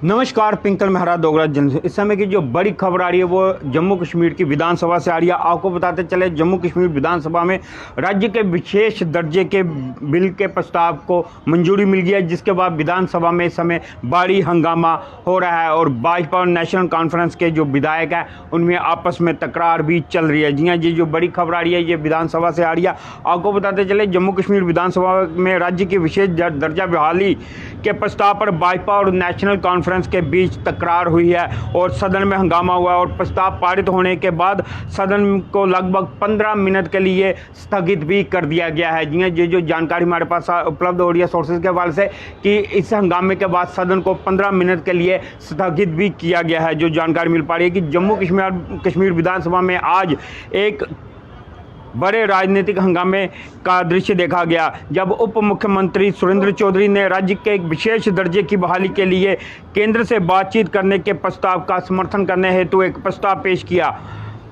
नमस्कार, पिंकल मेहरा दोगरा जन। इस समय की जो बड़ी खबर आ रही है वो जम्मू कश्मीर की विधानसभा से आ रही है। आपको बताते चले, जम्मू कश्मीर विधानसभा में राज्य के विशेष दर्जे के बिल के प्रस्ताव को मंजूरी मिल गई है, जिसके बाद विधानसभा में इस समय भारी हंगामा हो रहा है और भाजपा और नेशनल कॉन्फ्रेंस के जो विधायक हैं उनमें आपस में तकरार भी चल रही है। जी हाँ, ये जो बड़ी खबर आ रही है ये विधानसभा से आ रही है। आपको बताते चले, जम्मू कश्मीर विधानसभा में राज्य की विशेष दर्जा बहाली के प्रस्ताव पर भाजपा और नेशनल कॉन्फ्रेंस के बीच तकरार हुई है और सदन में हंगामा हुआ और प्रस्ताव पारित होने के बाद सदन को लगभग 15 मिनट के लिए स्थगित भी कर दिया गया है। जी हाँ, ये जो जानकारी हमारे पास उपलब्ध हो रही है सोर्सेज के हवाले से कि इस हंगामे के बाद सदन को 15 मिनट के लिए स्थगित भी किया गया है। जो जानकारी मिल पा रही है कि जम्मू कश्मीर विधानसभा में आज एक बड़े राजनीतिक हंगामे का दृश्य देखा गया, जब उप मुख्यमंत्री सुरेंद्र चौधरी ने राज्य के एक विशेष दर्जे की बहाली के लिए केंद्र से बातचीत करने के प्रस्ताव का समर्थन करने हेतु एक प्रस्ताव पेश किया।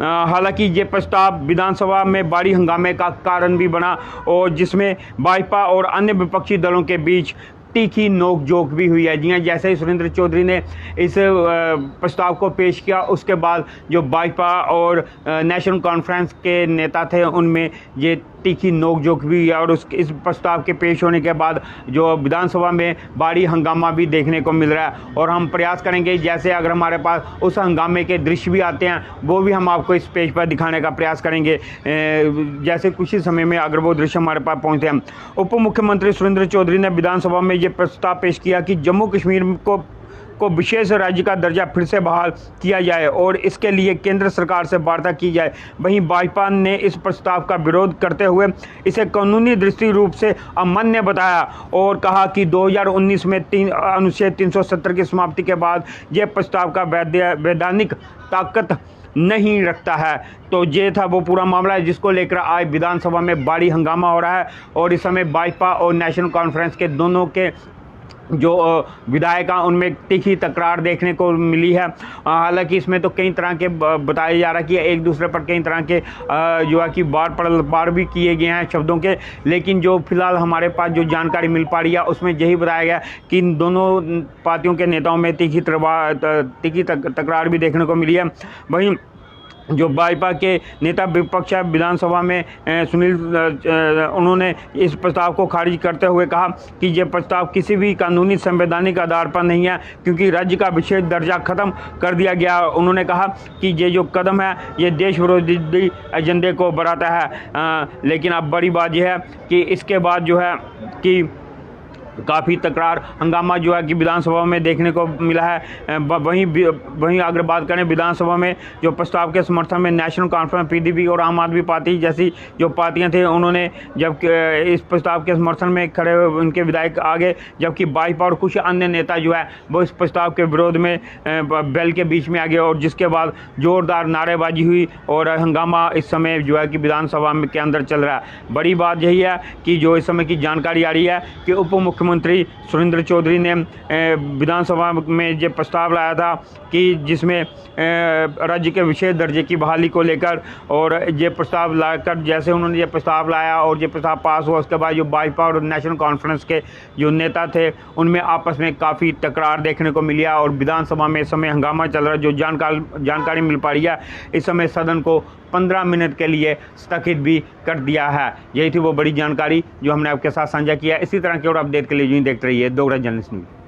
हालांकि ये प्रस्ताव विधानसभा में भारी हंगामे का कारण भी बना और जिसमें भाजपा और अन्य विपक्षी दलों के बीच तीखी नोकझोंक भी हुई है। जी हाँ, जैसे ही सुरेंद्र चौधरी ने इस प्रस्ताव को पेश किया, उसके बाद जो भाजपा और नेशनल कॉन्फ्रेंस के नेता थे उनमें ये तीखी नोकझोंक भी हुई है और इस प्रस्ताव के पेश होने के बाद जो विधानसभा में भारी हंगामा भी देखने को मिल रहा है। और हम प्रयास करेंगे, जैसे अगर हमारे पास उस हंगामे के दृश्य भी आते हैं वो भी हम आपको इस पेज पर दिखाने का प्रयास करेंगे, जैसे कुछ ही समय में अगर वो दृश्य हमारे पास पहुँचते हैं। उप मुख्यमंत्री सुरेंद्र चौधरी ने विधानसभा में ये प्रस्ताव पेश किया कि जम्मू कश्मीर को विशेष राज्य का दर्जा फिर से बहाल किया जाए और इसके लिए केंद्र सरकार से वार्ता की जाए। वहीं भाजपा ने इस प्रस्ताव का विरोध करते हुए इसे कानूनी दृष्टि रूप से अमान्य बताया और कहा कि 2019 में अनुच्छेद 370 की समाप्ति के बाद यह प्रस्ताव का वैधानिक ताकत नहीं रखता है। तो ये था वो पूरा मामला है जिसको लेकर आज विधानसभा में भारी हंगामा हो रहा है और इस समय भाजपा और नेशनल कॉन्फ्रेंस के दोनों के जो विधायक हैं उनमें तीखी तकरार देखने को मिली है। हालांकि इसमें तो कई तरह के बताया जा रहा है कि एक दूसरे पर कई तरह के जो है कि बार भी किए गए हैं शब्दों के, लेकिन जो फिलहाल हमारे पास जो जानकारी मिल पा रही है उसमें यही बताया गया कि इन दोनों पार्टियों के नेताओं में तीखी तकरार भी देखने को मिली है। वहीं जो भाजपा के नेता विपक्ष विधानसभा में सुनील उन्होंने इस प्रस्ताव को खारिज करते हुए कहा कि यह प्रस्ताव किसी भी कानूनी संवैधानिक आधार पर नहीं है, क्योंकि राज्य का विशेष दर्जा खत्म कर दिया गया। उन्होंने कहा कि ये जो कदम है ये देश विरोधी एजेंडे को बढ़ाता है। लेकिन अब बड़ी बात यह है कि इसके बाद जो है कि काफ़ी तकरार हंगामा जो है कि विधानसभा में देखने को मिला है। वहीं अगर बात करें विधानसभा में जो प्रस्ताव के समर्थन में नेशनल कॉन्फ्रेंस, पीडीपी और आम आदमी पार्टी जैसी जो पार्टियां थे उन्होंने जब इस प्रस्ताव के समर्थन में खड़े हुए उनके विधायक आगे, जबकि भाजपा और कुछ अन्य नेता जो है वो इस प्रस्ताव के विरोध में बैल के बीच में आ गए और जिसके बाद जोरदार नारेबाजी हुई और हंगामा इस समय जो है कि विधानसभा के अंदर चल रहा है। बड़ी बात यही है कि जो इस समय की जानकारी आ रही है कि उप मुख्यमंत्री सुरेंद्र चौधरी ने विधानसभा में जो प्रस्ताव लाया था कि जिसमें राज्य के विशेष दर्जे की बहाली को लेकर, और ये प्रस्ताव लाकर जैसे उन्होंने ये प्रस्ताव लाया और ये प्रस्ताव पास हुआ उसके बाद जो भाजपा और नेशनल कॉन्फ्रेंस के जो नेता थे उनमें आपस में काफ़ी तकरार देखने को मिली और विधानसभा में इस समय हंगामा चल रहा है। जो जानकारी मिल पा रही है, इस समय सदन को 15 मिनट के लिए स्थगित भी कर दिया है। यही थी वो बड़ी जानकारी जो हमने आपके साथ साझा किया है। इसी तरह की और अपडेट के लिए यूं देखते रहिए दोगरा जर्नलिस्ट न्यूज़।